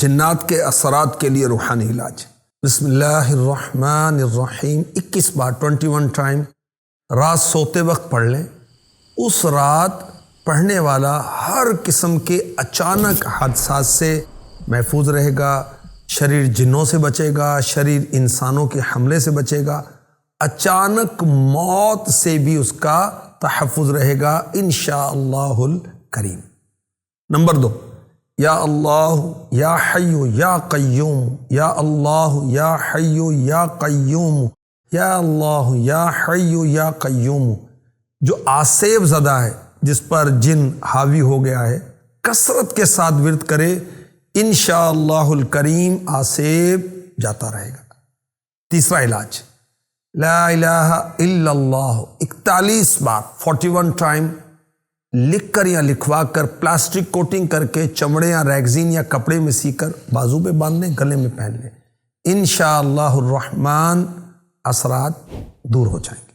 جنات کے اثرات کے لیے روحانی علاج۔ بسم اللہ الرحمن الرحیم 21 بار 21 ٹائم رات سوتے وقت پڑھ لیں۔ اس رات پڑھنے والا ہر قسم کے اچانک حادثات سے محفوظ رہے گا، شریر جنوں سے بچے گا، شریر انسانوں کے حملے سے بچے گا، اچانک موت سے بھی اس کا تحفظ رہے گا انشاءاللہ الکریم۔ نمبر 2، یا اللہ یا حی یا قیوم، یا اللہ یا حی یا قیوم، یا اللہ یا حی یا قیوم۔ جو آسیب زدہ ہے، جس پر جن حاوی ہو گیا ہے، کثرت کے ساتھ ورد کرے، انشاءاللہ الکریم آسیب جاتا رہے گا۔ تیسرا علاج، لا الہ الا اللہ 41 بار 41 ٹائم لکھ کر یا لکھوا کر پلاسٹک کوٹنگ کر کے چمڑے یا ریگزین یا کپڑے میں سی کر بازو پہ باندھ لیں، گلے میں پہن لیں، انشاءاللہ الرحمن اثرات دور ہو جائیں گے۔